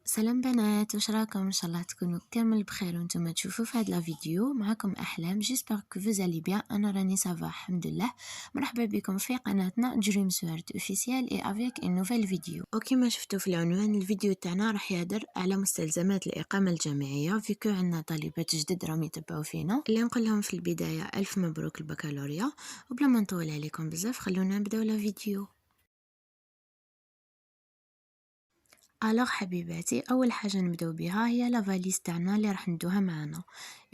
سلام بنات، واش راكم؟ ان شاء الله تكونوا كامل بخير وانتم تشوفوا في هذا لا فيديو. معكم احلام، جيسبر كو فوز الي بيان. انا راني سافا الحمد لله. مرحبا بكم في قناتنا دريم سورد اوفيسيال اي افيك ان نوفيل فيديو. وكما شفتوا في العنوان، الفيديو تاعنا راح يهدر على مستلزمات الاقامه الجامعيه، فيكو عندنا طالبات جدد راهم يتبعوا فينا. اللي نقول لهم في البدايه الف مبروك البكالوريا، وبلا ما نطول عليكم بزاف خلونا نبداو لا فيديو. الوغ حبيباتي، اول حاجه نبداو بها هي لا فاليز تاعنا اللي راح ندوها معنا.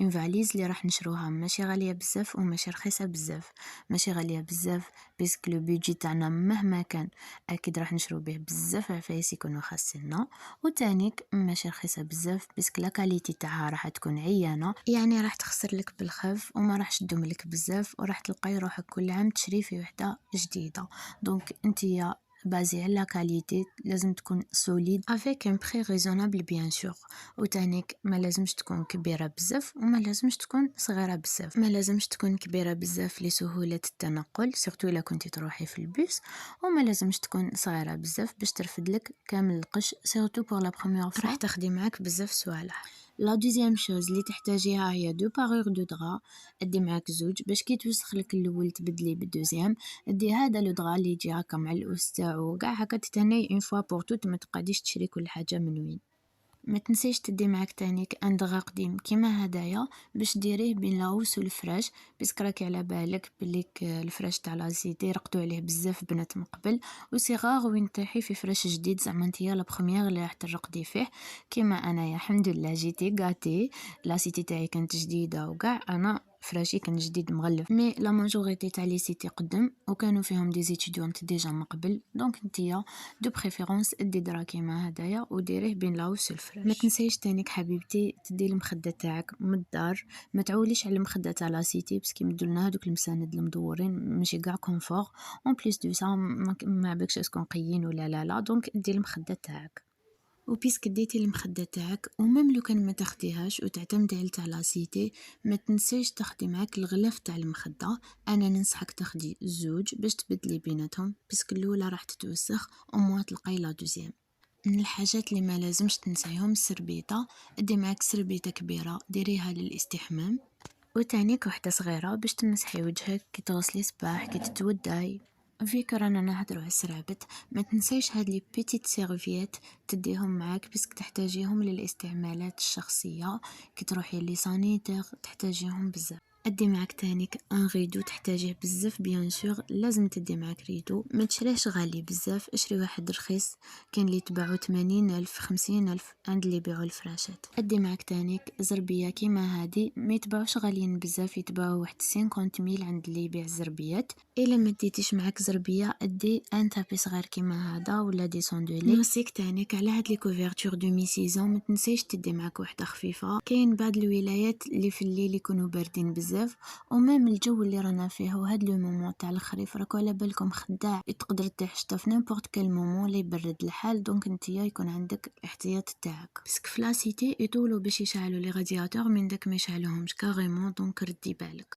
اون فاليز اللي راح نشروها ماشي غاليه بزاف وماشي رخيصه بزاف. ماشي غاليه بزاف باسكو لو بيدجي تاعنا مهما كان اكيد راح نشرو به بزاف عفايس يكونوا خاصنا. وتانيك ماشي رخيصه بزاف باسكو لا كاليتي تاعها راح تكون عيانه، يعني راح تخسر لك بالخف وما راحش تدوم لك بزاف، وراح تلقاي روحك كل عام تشري في وحده جديده. دونك انتيا بازي على كاليتي لازم تكون سوليد افيك ان بري ريزونابل بيان سور. وتانيك ما لازمش تكون كبيره بزاف وما لازمش تكون صغيره بزاف. ما لازمش تكون كبيره بزاف لسهوله التنقل سورتو الا كنتي تروحي في البيس، وما لازمش تكون صغيره بزاف باش ترفد لك كامل القش سورتو بور لا بروميير فوا راح تاخدي معاك بزاف صوالح. لا دوزيام شوز اللي تحتاجيها هي دو بارور دو درا. ادي معاك زوج باش كي توسخ لك الاول تبدلي بالدوزيام. دي هذا لو دغا اللي يجي هكا مع الأس تاعو كاع هكا تتهني اون فوا بور توت، ما تقعديش تشري كل حاجه من وين. ما تنسيش تدي معاك تانيك ان دغا قديم كيما هدايا باش ديريه بين لاوس والفراش، باسكو راكي على بالك بليك الفراش تاع لاسيتي رقدوا عليه بزاف بنات من قبل، وصغار وين طيحي في فراش جديد زعما نتيا لا بروميير اللي راح ترقدي فيه. كيما انايا الحمد لله جيتي غاتي، لاسيتي تاعي كانت جديده وكاع انا فراشي كان جديد مغلف. مي لا ماجوريتي تاع لي سيتي قدم وكانوا فيهم دي زيتيديونت ديجا من قبل، دونك نتيا دو بريفيرونس ادي درا كيما هدايا وديريه بين لاوس والفراش. ما تنسيش تانيك حبيبتي تدي المخده تاعك من الدار، ما تعوليش على المخده تاع لاسيتي باسكو يمدولنا هذوك المساند المدورين ماشي كاع كونفور. اون بليس دو سا ما بالكش اسكو نقيين ولا لا، دونك دي المخده تاعك. وبيسك ديتي المخده تاعك وميم لو كان ما تاخديهاش وتعتمدي على تاع لاسيتي، ما تنسيش تاخدي معاك الغلاف تاع المخده. انا ننصحك تاخدي زوج باش تبدلي بيناتهم باسكو الاولى راح تتوسخ وموا تلقاي لا دوزيام. من الحاجات اللي ما لازمش تنسيهم السربيطه. ادي معاك سربيطه كبيره ديريها للاستحمام، وتانيك وحده صغيره باش تمسحي وجهك كي تغسلي صباح كي تتوداي. فيك رانا نهضروا على السرابط، ما تنسيش هاد لي بيتيت سيرفيات تديهم معاك باسكو تحتاجيهم للاستعمالات الشخصيه، كي تروحي لي سانيتير تحتاجيهم بزاف. ادي معاك تانيك ان ريدو تحتاجيه بزاف بيان سور، لازم تدي معاك ريدو. ما تشريهش غالي بزاف، اشري واحد رخيص كاين اللي يتباعوا 80,000 50,000 عند اللي يبيعوا الفراشات. ادي معاك تانيك زربيه كيما هادي، ما يتباعوش غاليين بزاف، يتباعوا واحد 50,000 عند اللي يبيع الزربيات. الا ما ديتيش معاك زربيه ادي ان تابي صغير كيما هذا ولا دي صندولي. نوصيك تانيك على هاد لي كوفرتور دو مي سيزون ما تنسيش تدي معاك وحده خفيفه. كاين بعض الولايات اللي في الليل يكونوا باردين بزاف، ومام الجو اللي رانا فيه وهاد لو مومون تاع الخريف راكو على بالكم خداع، تقدر تطيح شتا في نيمبورط كال مومون اللي يبرد الحال، دونك نتيا يكون عندك الاحتياط تاعك. باسكو في لاسيتي يطولوا باش يشعلوا لي رادياتور من داك ما يشعلوهمش كاريمون، دونك ردي بالك.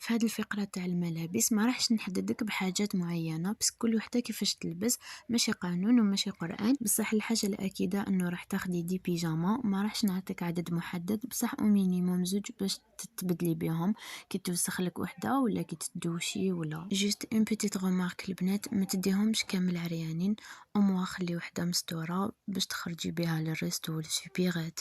في هذه الفقرة تاع الملابس ما راحش نحددك بحاجات معينة بس كل وحدة كيفاش تلبس، ماشي قانون وماشي قرآن. بصح الحاجة الأكيدة أنه راح تاخدي دي بيجاما، ما راحش نعطيك عدد محدد بصح او مينيموم زوج باش تتبدلي بهم كي توسخ لك وحدة ولا كي تدوشي ولا جوست اون بيتيت رومارك. البنات ما تديهمش كامل عريانين، او موا خلي وحدة مستورة باش تخرجي بها للريستو والسوبيغات.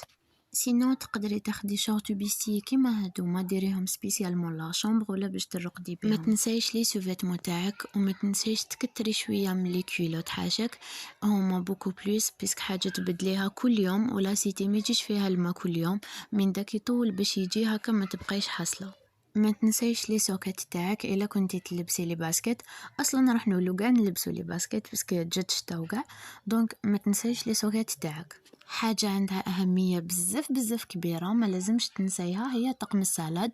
سينو تقدري تاخدي شورت بيستي كيما هادوما ديريهم سبيسيالمون لا شومبر ولا باش ترقدي بهم. ما تنسايش لي سوفيتمون تاعك، وما تنسايش تكتري شويه من لي كيلوت حاجك هما بوكو بلوس باسكو حاجه تبدليها كل يوم ولا سيتي ما يجيش فيها الماء كل يوم، من داك يطول باش يجي هكا ما تبقايش حاصله. ما تنسيش لي سوكات تاعك الا كنتي تلبسي لي باسكيت، اصلا راح نولو كاع نلبسو لي باسكيت باسكو جات شتا وكاع، دونك ما تنسيش لي سوكات تاعك. حاجة عندها أهمية بزاف بزاف كبيرة ما لازمش تنسيها هي طقم الصلاة.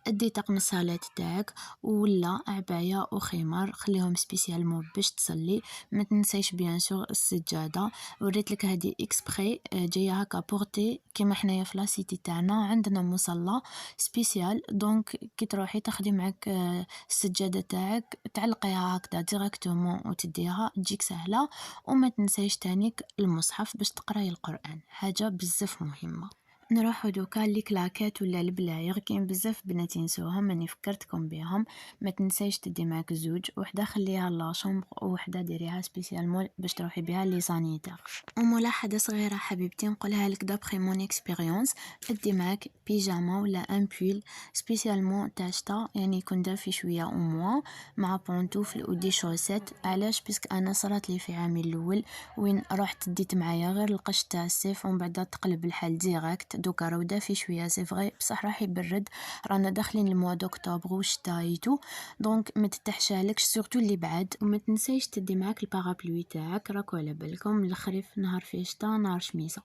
أدي طقم الصلاة تاعك ولا عباية وخمار خليهم سبيسيالمون باش تصلي. ما تنسيش بيان سور السجادة، وريت لك هذه اكسبري جايه هكا بورتي كيما حنايا في لاسيتي تاعنا عندنا مصلى سبيسيال. دونك كي تروحي تاخدي معك السجادة تاعك تعلقيها هكذا ديريكتومون وتديها تجيك سهلة. وما تنسيش تانيك المصحف باش تقراي القرآن، حاجة بزاف مهمة. نروحو دوكا لي كلاكات ولا البلايغ، كاين بزاف بنات ينسوهم ماني فكرتكم بهم. ما تنسيش تدي معاك زوج، وحده خليها لا شومبر وحده ديريها سبيسيالمون باش تروحي بها لي سانيتير. وملاحظه صغيره حبيبتي نقولها لك دابخي مون اكسبيريونس، ادي معاك بيجاما ولا ان بول سبيسيالمون تاع شتا، يعني يكون دافي شويه او موا، مع بونطوفل ودي شوسيت. علاش؟ باسكو انا صرات لي في عامي الاول وين رحت ديت معايا غير القش تاع الصيف ومن بعد تقلب الحال ديريكت. دوكا راهو دافي شويه سي فغي، بصح راح يبرد، رانا داخلين الموا دوكتوبر وشتايتو، دونك ما تتحشالكش سورتو اللي بعد. وما تنسيش تدي معاك البارابلوي تاعك، راكو على بالكم الخريف نهار فيه شتا نهار شميسه.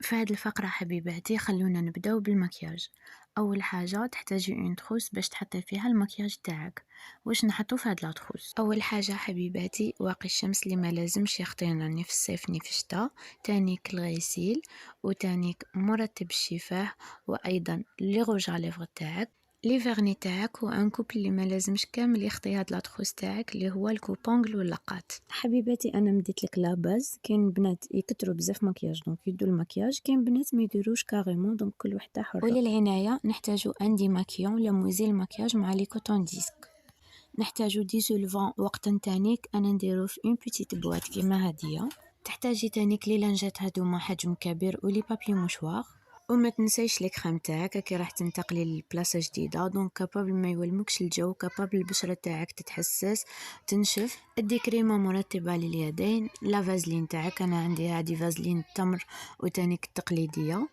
في هذه الفقرة حبيباتي خلونا نبداو بالمكياج. اول حاجه تحتاجي اون تروس باش تحطي فيها المكياج تاعك. واش نحطو في هاد لا تروس؟ اول حاجه حبيباتي واقي الشمس اللي ما لازمش يخطينا ني في الصيف ني في الشتاء، تانيك الغسيل، وتانيك مرطب الشفاه، وايضا لي روج على ليفغ تاعك، لي فيرني تاعك، وان كوب اللي ما لازمش كامل يخطي هاد لا تروس تاعك اللي هو الكوبونغل واللقات. حبيباتي انا مديت لك لا باز، كاين بنات يكثروا بزاف مكياج دونك يدوا المكياج، كاين بنات ما يديروش كاريمون دونك كل وحده حره. وللعنايه نحتاجو ان ديماكيون ولا موزيل مكياج مع لي كوتون ديسك. نحتاجو ديسولفون وقت تانيك انا نديرو في اون بيتيت بواط كيما هادية. تحتاجي تانيك لي لانجات هادوما حجم كبير ولي بابي موشوار. وما تنسيش لي كريم تاعك كي راح تنتقلي لبلاصه جديده، دونك كابابل ما يولمكش الجو، كابابل البشره تاعك تتحسس تنشف. ادي كريمه مرطبه لليدين، لا فازلين تاعك انا عندي هذه فازلين التمر وتانيك التقليديه.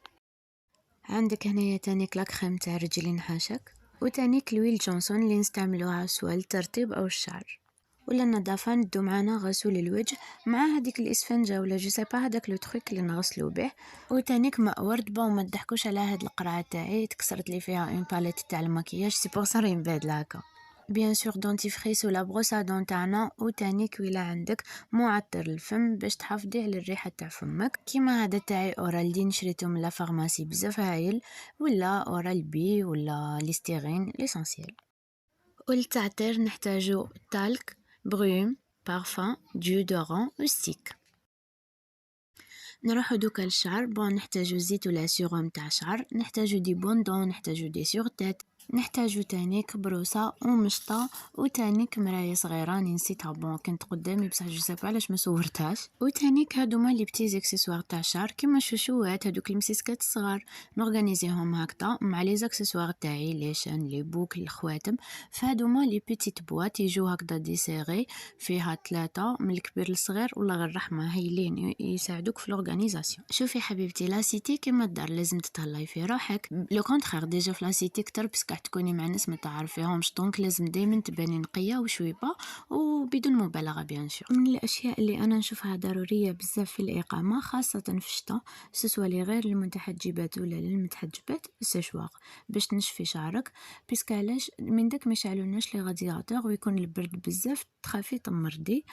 عندك هنايا تانيك لا كريم تاع رجلين حاشك، وتانيك لويل جونسون اللي نستعملوها سواء للترطيب او الشعر. ولا النظافه ندو معانا غسول الوجه مع هذيك الاسفنجه ولا جو سي با هذاك لو تروك اللي نغسلو به. وتانيك ماء ورد. بون ما تضحكوش على هاد القرعه تاعي تكسرت لي فيها اون باليت تاع المكياج، سي بور سا راني مبادله هكا. بيان سور دونتيفريس ولا بروسا دون تاعنا، وتانيك ولا عندك معطر الفم باش تحافظي على الريحه تاع فمك، كيما هذا تاعي اورال دي نشريته من لا فارماسي بزاف هايل، ولا اورال بي ولا ليستيرين ليسونسيال. وللتعطير نحتاجو تالك، بروم، بارفان، ديودورون وستيك. نروحو دوكا للشعر. بون نحتاجو زيت ولا سيروم تاع شعر، نحتاجو دي بوندون، نحتاجو دي سورتيت، نحتاجو تانيك بروسة ومشطة، وتانيك مراية صغيرة راني نسيتها بون كانت قدامي بصح جو سي با علاش ما صورتهاش. وتانيك هادوما لي بتي زيكسيسوار تاع الشعر كيما الشوشوات هادوك المسيسكات الصغار، نورغانيزيهم هكذا مع لي زاكسيسوار تاعي لي شان لي بوكل الخواتم. فهادوما لي بيتيت بواط يجو هكذا ديسيري، فيها 3 من الكبير للصغير ولا غير الرحمه هايلين يساعدوك في لورغانيزاسيون. شوفي حبيبتي لاسيتي كيما الدار لازم تتهلاي في روحك، لو كونترير ديجا في لاسيتي كتر باسكو تكوني مع ناس ما تعرفيهمش، دونك لازم دائما تباني نقيه وشويبه وبدون مبالغه. بيان سور من الاشياء اللي انا نشوفها ضروريه بزاف في الاقامه خاصه في الشتاء سواء لغير المتحجبات ولا للمتحجبات السشواق باش تنشفي شعرك، باسكو علاش من داك ما يشعلوناش لي غادياتور ويكون البرد بزاف تخافي تمرضي.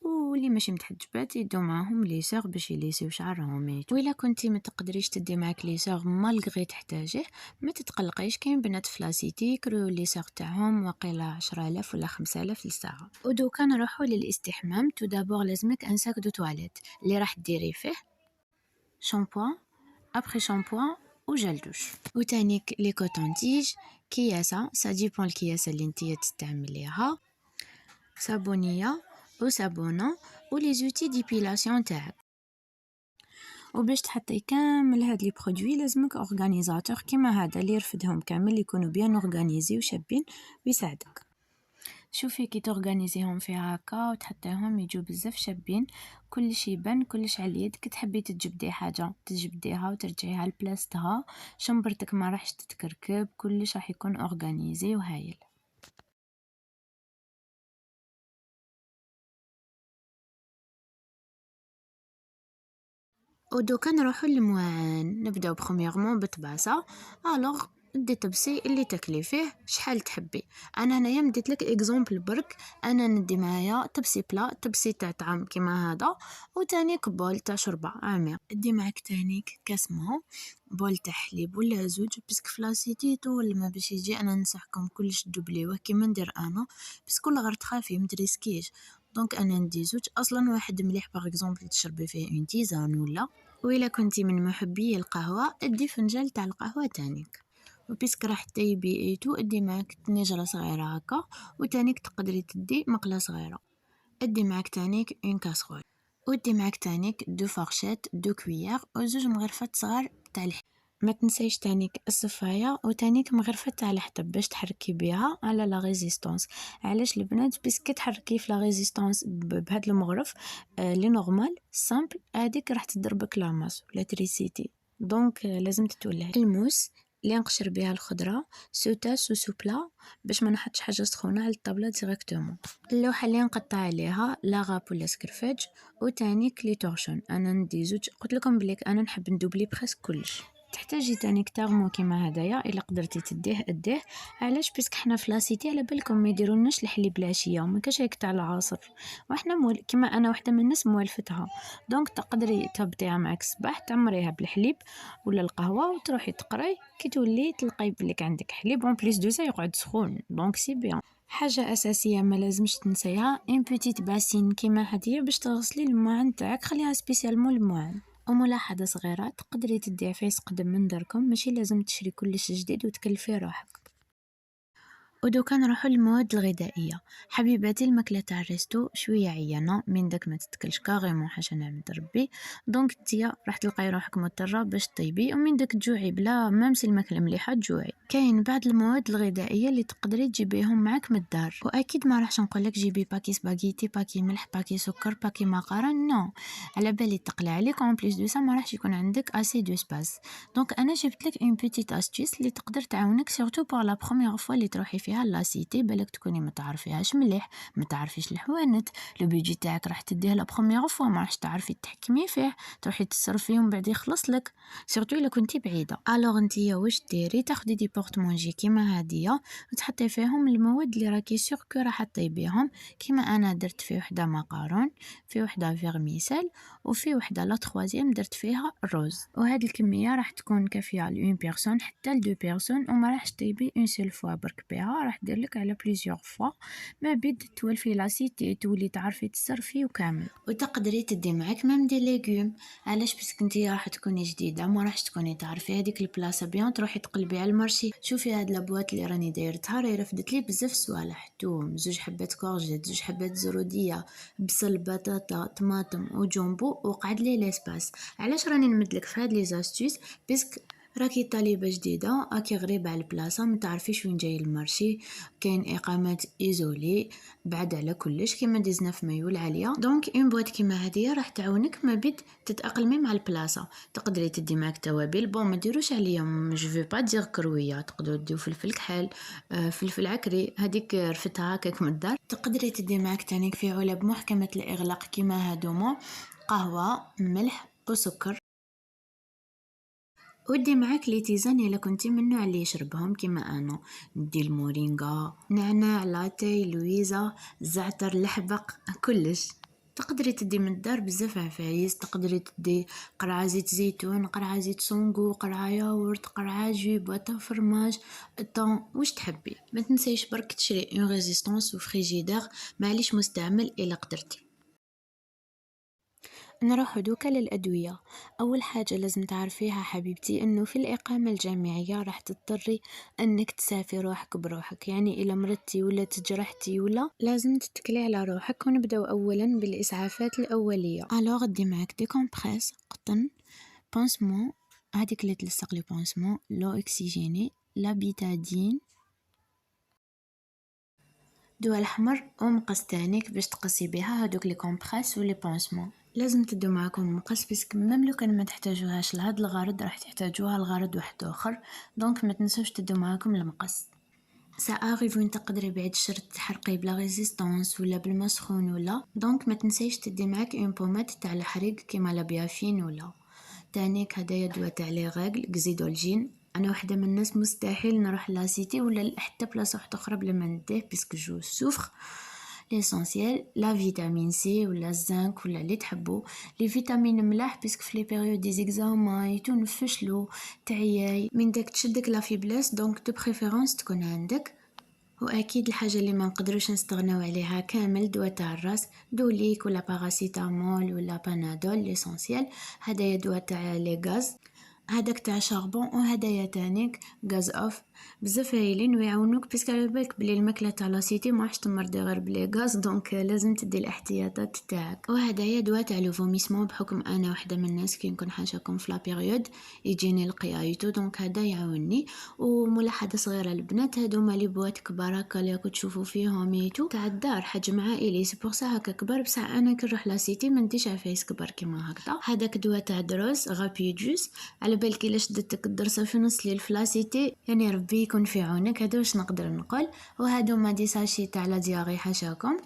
واللي ماشي متحجبات يدو معاهم ليسور باش يليسيو شعرهم. وإلا كنتي ما تقدريش تدي معاك ليسور مالغري تحتاجيه ما تتقلقيش، كاين بنات في لاسيتي يكريو ليسور تاعهم واقيلا 10,000 ولا 5,000 للساعه. ودوكا نروحو للاستحمام. تو دابور لازمك ان ساك دو تواليت اللي راح ديري فيه شامبوان، ابخي شامبوان وجل دوش، وتانيك لي كوتون تيج، كياسه سا ديبون الكياسه اللي نتيا تستعمليها، صابونيه وصابونه ولي زوتي ديبيلاسيون تاعك. وباش تحطي كامل هاد لي برودوي لازمك اورغانيزاتور كيما هذا اللي يرفدهم كامل يكونوا بيان اورغانيزي وشابين ويساعدك. شوفي كي تورغانيزيهم فيها هكا وتحطيهم يجوا بزاف شابين، كلش يبان كلش على اليد. كي تحبي تجبدي حاجه تجبديها وترجعيها لبلاصتها، شنبرتك ما راحش تتكركب، كلش راح يكون اورغانيزي وهايل. ودوكا نروحو للمواعن، نبداو بخوميغمون بطباسة. الوغ دي طبسي اللي تاكلي فيه شحال تحبي. انا هنايا مديت لك اكزومبل برك. انا ندي معايا طبسي بلا، طبسي تاع طعام كيما هذا، وتانيك بول تاع شوربه عميق. دي معاك تانيك كاس ماء، بول تاع حليب ولا زوج، باسكو فلاسيتي طول الماء باش يجي. انا ننصحكم كلش تدوبليوه كيما ندير انا، باسكو لا تخافي متريسكيش. دونك انا ندي زوج. اصلا واحد مليح باغ اكزومبل تشربي فيه اون تيزان وإلا كنتي من محبي القهوة ادي فنجان تاع القهوة تانيك. وبيسك راح طيبي ايتو ادي معاك طنجرة صغيرة هكا، وتانيك تقدري تدي مقلة صغيرة. ادي معاك تانيك اون كاسرول، ودي معاك تانيك دو فارشات دو كويير وزوج مغرفات صغار تاع الحليب. ما تنسيش تانيك الصفايه وتانيك مغرفه تاع الحطب باش تحركي بها على لا ريزيستانس. علاش البنات؟ باسكو تحركي في لا ريزيستانس بهاد المغرف لي نورمال سامبل، هذيك راح تضربك لا ماس ولا تريسيتي. دونك لازم تتولهي. الموس اللي نقشر بها الخضره سوتا سو بلا باش ما نحطش حاجه سخونه على الطابله ديريكتومون. اللوحه اللي نقطع عليها لاغاب ولا سكرفاج، وتانيك لي تورشون. انا ندي زوج، قلت لكم بليك انا نحب ندوبلي بريسك كلش. تحتاجي تانيك تغمو كيما هدايا، الا قدرتي تديه اديه. علاش؟ باسكو حنا في لاسيتي على بالكم ما يديرولناش الحليب العشيه وما كاش هيك تاع العصر، وحنا كيما انا وحده من الناس موالفتها. دونك تقدري تهبطيها معاك الصباح تعمريها بالحليب ولا القهوه وتروحي تقراي، كي تولي تلقاي بليك عندك حليب اون بليس دو سا يقعد سخون. دونك سي بيان. حاجه اساسيه ما لازمش تنسيها ان بوتيت باسين كيما هديه باش تغسلي المواعن تاعك، خليها سبيسيالمون المواعن. وملاحظه صغيره، تقدري تدي عفايس قدم من دركم، ماشي لازم تشري كلش جديد وتكلفي روحك. ودوكا نروحو للمواد الغذائيه. حبيباتي الماكله تاع الريستو شويه عيانه، من داك ما تتكلش كاريمون حاجه نعمه ربي. دونك نتيا راح تلقاي روحك مضطره باش طيبي، ومن داك تجوعي بلا مامسي الماكله مليحه تجوعي. كاين بعض المواد الغذائيه اللي تقدري تجيبيهم معاك من الدار، واكيد ما راحش نقولك جيبي باكي سباغيتي، باكي ملح، باكي سكر، باكي مقارن، نو. على بالي تقلع عليك اون بليس دو سا ما راحش يكون عندك اسي دو سباس. دونك انا جبت لك اون بيتيت استيس اللي تقدر تعاونك سورتو بور لا بروميير فوا اللي تروحي فيها لا سيتي، بالك تكوني ما تعرفيهاش مليح، ما تعرفيش الحوانت، لو بيجي تاعك راح تديه لا بروميير فوا ما راحش تعرفي تحكمي فيه، تروحي تصرفي ومن بعد يخلص لك، سورتو الا كنتي بعيده. الوغ نتيا واش ديري؟ تاخدي دي بورطمونجي كيما هادية وتحطي فيهم المواد اللي راكي سيغ كو راح طيبيهم، كيما انا درت في وحده ماكارون، في وحده فيرميسيل، وفي وحده لا تخوازيام درت فيها الروز. وهاد الكميه راح تكون كافيه لون بيرسون حتى لدو بيرسون، وما راحش طيبي اون سيل فوا برك بها، راح دير لك على بليزيور فوا، ما بيد تولفي لاسيتي تولي تعرفي تصرفي وكامل. وتقدري تدي معاك ميم دي ليغوم. علاش؟ باسكو نتيا راح تكوني جديده، ما راحش تكوني تعرفي هذيك البلاصه بيان، تروحي تقلبي على المارشي. شوفي هاد لابواط اللي راني دايرتها راهي رفدت لي بزاف صوالح، توم، زوج حبات كورجيت، زوج حبات زروديه، بصل، بطاطا، طماطم وجومبو، وقعد لي ليسباس. علاش راني نمدلك في هاد لي زاستيس؟ باسكو راكي طالبه جديده، راكي غريبه على البلاصه، ما تعرفيش وين جاي المارشي، كاين اقامات ايزولي بعد على كلش كيما ديزنا في مايو العاليه. دونك اون بواط كيما هذه راح تعاونك ما بيد تتاقلمي مع البلاصه. تقدري تدي معاك توابل، بون ما ديروش عليهم جو في با دير كرويه، تقدروا ديو فلفل كحل، فلفل عكري، هذيك رفتها هكاك من الدار. تقدري تدي معاك تانيك في علب محكمه الاغلاق كيما هادوما، قهوه، ملح وسكر. ودي معاك لي تيزان الا كنتي من النوع اللي يشربهم كيما انا، ندي المورينغا، نعناع، لاتاي، لويزا، زعتر، الحبق، كلش. تقدري تدي من الدار بزاف عفايس، تقدري تدي قرعه زيت زيتون، قرعه زيت سونغو، قرعه ياورت، قرعه جو، بواطه فرماج، طون، واش تحبي. ما تنسيش برك تشري اون ريزيستانس وفريجيدير معليش مستعمل الا قدرتي. نروح دوكا للأدوية. أول حاجة لازم تعرفيها حبيبتي أنه في الإقامة الجامعية راح تضطري أنك تسافي روحك بروحك، يعني إلا مرضتي ولا تجرحتي ولا لازم تتكلي على روحك. ونبدأ أولا بالإسعافات الأولية. ألوغ دي معاك دي كومبريس قطن، بانسمون، هذيك اللي تلصق لي بانسمون، لو اكسيجيني، لا بيتادين، دواء الحمر، ومقص تانيك باش تقصي بها هادوك لي كومبريس ولي بانسمون. لازم تدو معاكم مقص، باسكو ميم لو كان ما تحتاجوهاش لهاد الغرض راح تحتاجوها لغرض واحد اخر، دونك ما تنسوش تدو معاكم المقص. سا اغيف وين تقدري بعد الشر تحرقي بلا ريزيستانس ولا بالما سخون ولا، دونك ما تنسيش تدي معاك اون بوماد تاع الحريق كيما لا بيافين ولا. تانيك هدايا دواء تاع لي غاغل كزيدولجين. انا وحده من الناس مستحيل نروح لاسيتي ولا حتى بلاصه واحده اخرى بلا ما نديه باسكو جو سوفر. ليسونسيال لا فيتامين سي ولا الزنك ولا اللي تحبوا. لي فيتامين ملاح باسكو في لي بيريود دي زيكزامان يتو نفشلو تعياي من داك تشدك لا فيبلس، دونك دو بريفيرونس تكون عندك. واكيد الحاجه اللي ما نقدروش نستغناو عليها كامل دواء تاع الراس، دوليك ولا باراسيتامول ولا بانادول ليسونسيال. هدايا دواء تاع لي غاز، هذاك تاع شاربون وهدايا تانيك غاز اوف. بزاف هايلين ويعاونوك باسكو على بالك بلي الماكله تاع لاسيتي ما راحش تمرضي غير بلي غاز، دونك لازم تدي الاحتياطات تاعك. وهدايا دواء تاع لو فوميسمون بحكم انا وحده من الناس كي نكون حاجاكم في لا بيريود يجيني القيايتو، دونك هذا يعاوني. وملاحظه صغيره البنات، هادوما لي بوات كبار هكا اللي راكو تشوفوا فيهم يتو تاع الدار حجم عائلي، سي بور سا هكا كبار، بصح انا كي نروح لاسيتي ما نديش عفايس كبار كيما هكذا. هذاك دواء تاع دروس غابيدوس، على بالك الا شدتك الدرسه في نص ليل فلاسيتي يعني ربي يكون في عونك. هذا واش نقدر نقول. وهادو ما دي ساشي تاع لا دياغي حاشاكم.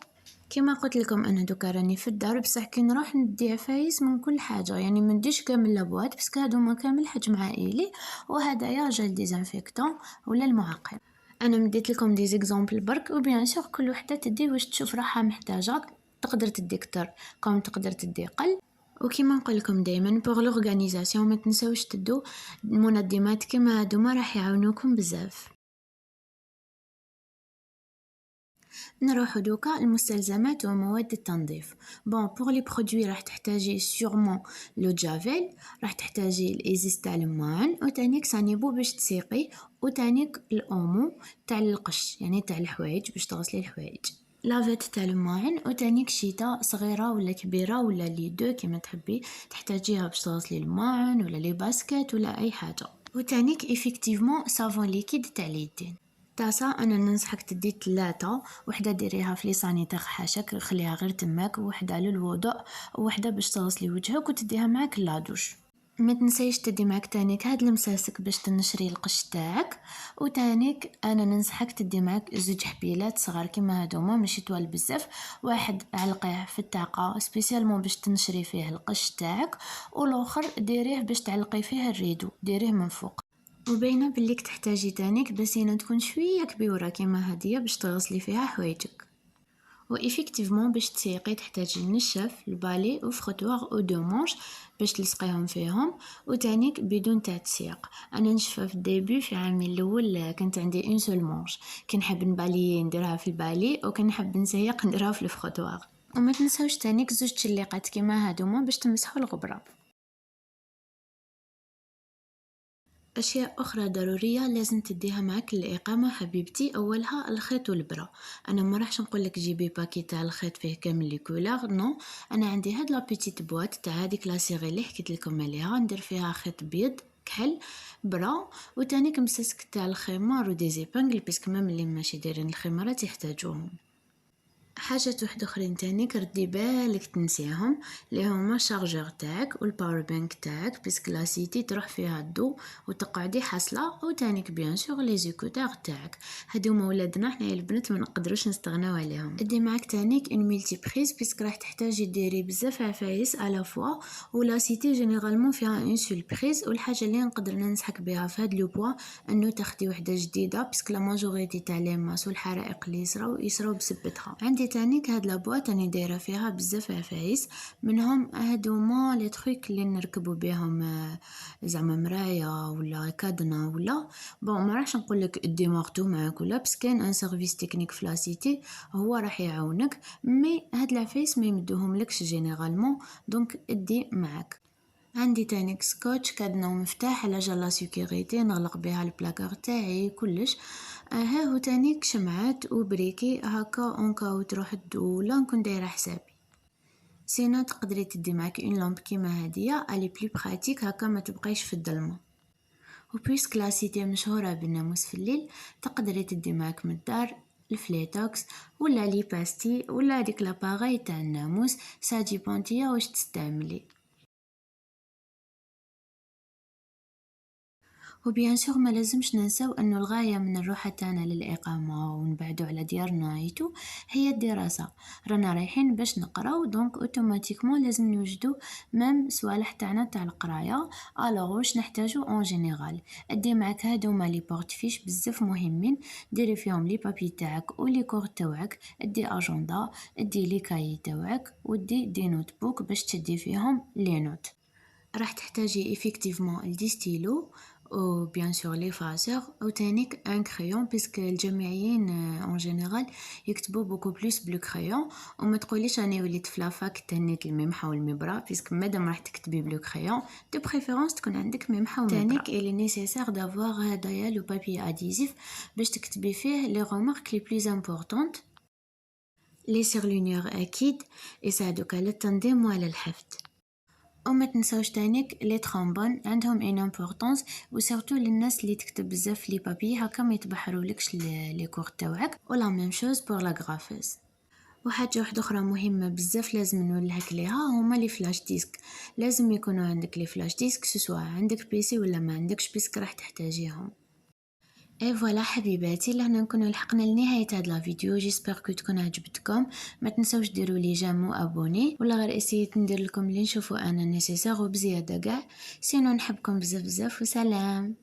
كما قلت لكم انا دوكا راني في الدار، بصح كي نروح ندي عفايس من كل حاجه، يعني ما نديش كامل لابوات باسكو هادو ما كامل حجم عائلي. وهدايا جل ديزانفيكتون ولا المعقم. انا مديت لكم دي زيكزامبل برك، وبيان سور كل وحده تدي واش تشوف راحه محتاجه. تقدر تدي كتر كوم تقدر تدي قل. وكيما نقول لكم دائما بوغ لورغانيزاسيون ما تنساوش تدو منظمات كيما هادوما راح يعاونوكم بزاف. نروحو دوكا المستلزمات ومواد التنظيف. بون بوغ لي برودوي راح تحتاجي سيغمون لو جافيل، راح تحتاجي الازيز تاع الماعن، وتانيك سانيبو باش تسيقي، وتانيك الاومو تاع القش يعني تاع الحوايج باش تغسلي الحوايج، لافيت تاع الماعن، وتانيك شيتا صغيره ولا كبيره ولا لي دو كيما تحبي تحتاجيها باش تغسلي الماعن ولا لي باسكيت ولا اي حاجه. وتانيك ايفيكتيفمون صافون ليكيد تاع اليدين. طاسة أنا ننصحك تدي 3، وحدة ديريها في لي سانيتير حاشاك خليها غير تماك، ووحدة للوضوء، ووحدة باش تغسلي وجهك وتديها معاك لادوش. ما تنسيش تدي معاك تانيك هاد المساسك باش تنشري القش تاعك. وتانيك انا ننصحك تدي معاك 2 حبيلات صغار كيما هادوما ماشي طوال بزاف، واحد علقيه في التاقه سبيسيالمون باش تنشري فيه القش تاعك، والاخر ديريه باش تعلقي فيه الريدو ديريه من فوق. وباينه بليك تحتاجي تانيك بسينه تكون شويه كبيره كيما هاديه باش تغسلي فيها حوايجك. وإفكتيفمون باش تسيقي تحتاجي النشاف البالي وفخوتوار او دو مونش باش تلصقيهم فيهم، وتانيك بدون تاع تسيق. انا نشفى في الديبي في عامي الاول كانت عندي اون سول مونش، كي نحب نبالي نديرها في البالي وكان نحب نسيق نديرها في الفخوتوار. وما تنساوش تانيك 2 تشليقات كيما هادوما باش تمسحوا الغبره. أشياء أخرى ضرورية لازم تديها معك للإقامة حبيبتي. أولها الخيط والبرة. أنا ما راحش نقولك جيبي باكي تاع الخيط فيه كامل لي كولور، نو. أنا عندي هاد لا بيتيت بواط تاع هاديك لا سيغي اللي حكيت لكم عليها، ندير فيها خيط بيض كحل برا، وتانيك مسسك تاع الخمار ودي زيبانغل باسكو ميم اللي ماشي دايرين الخمارات يحتاجوهم. حاجات واحد اخرين تاني ردي بالك تنسيهم، اللي هما شارجور تاعك والباور بانك تاعك باسكو لاسيتي تروح فيها الضو وتقعدي حاصله، وتانيك بيان سور لي زيكوتور تاعك. هادوما ولادنا حنايا البنات ما نقدروش نستغناو عليهم. ادي معاك تانيك اون ملتي بريز باسكو راح تحتاجي ديري بزاف عفايس على فوا، ولاسيتي جينيرالمون فيها اون سول بريز. والحاجه اللي نقدر ننصحك بها في هاد لو بوا انه تاخدي وحده جديده باسكو لا ماجوريتي تاع لي ماس والحرائق اللي يصراو بسبتها. عندي تانيك هاد لابواط راني دايره فيها بزاف عفايس، منهم هادوما لي تروك اللي نركبوا بهم زعما مرايه ولا كادنا ولا بون. ما راحش نقول لك دي مارتو معاك ولا بس كاين ان سيرفيس تكنيك في لاسيتي هو راح يعاونك، مي هاد العفايس ما يمدوهم لكش جينيرالمون، دونك ادي معاك. عندي تانيك سكوتش كادنا ومفتاح على جال لا سيكوريتي نغلق بها البلاكار تاعي كلش. ها هو تانيك شمعات وبريكي هكا اونكاو تروح الدولة نكون دايره حسابي. سينا تقدري تدي معاك اون لامب كيما هادية الي بلي براتيك هكا ما تبقايش في الظلمه. وبيسك لاسيتي مشهوره بالناموس في الليل، تقدري تدي معاك من الدار الفليتوكس ولا لي باستي ولا ديك لاباغاي تاع الناموس، ساجي بونتيا واش تستعملي. وبيان سور ما لازمش ننساو انه الغايه من الروحه تاعنا للاقامه ونبعدو على ديارنا ايتو هي الدراسه. رانا رايحين باش نقراو، دونك اوتوماتيكمون لازم نوجدو ميم صوالح تاعنا تاع القرايه. الوغ واش نحتاجو اون جينيرال؟ ادي معاك هادوما لي بورتفيش بزاف مهمين، ديري فيهم لي بابي تاعك ولي كور تاعك، ادي اجندا، ادي لي كاي تاعك، ودي دي نوت بوك باش تدي فيهم لي نوت. راح تحتاجي effectivement دي ستيلو و بيان سور لي فاسور و تانيك ان كريون، باسكو الجامعيين اون جينيرال يكتبوا بوكو بلوس بلو كريون. وما تقوليش راني وليت في لافاك تنيت الممحى والمبرة، باسكو مادام راح تكتبي بلو كريون دو بريفيرونس تكون عندك ممحى ومبرة. تانيك الي نيسيسير دافوار هدايا لو بابي اديزيف باش تكتبي فيه لي رومارك لي بلوز امبورطونت، لي سيرلونيور اكيد يساعدوك على التنظيم وعلى الحفظ. وما تنساوش تانيك لي ترومبون عندهم ان امبورطونس، وسورتو للناس اللي تكتب بزاف لي بابي هكا ما يتبحرولكش لي كور تاعك. ولا ميم شوز بور لا غرافيز. وحاجه واحده اخرى مهمه بزاف لازم نقولك ليها هما لي فلاش ديسك. لازم يكونوا عندك لي فلاش ديسك سواء عندك بيسي ولا ما عندكش، بيسك راح تحتاجيهم. اي فوالا حبيباتي، لهنا نكونوا لحقنا لنهايه هاد لا فيديو. جيسبر كو تكون عجبتكم. ما تنساوش ديروا لي جيم و ابوني، ولا غير اسيت ندير لكم اللي نشوفوا انا نيسيسير وبزياده كاع. سينو نحبكم بزاف بزاف وسلام.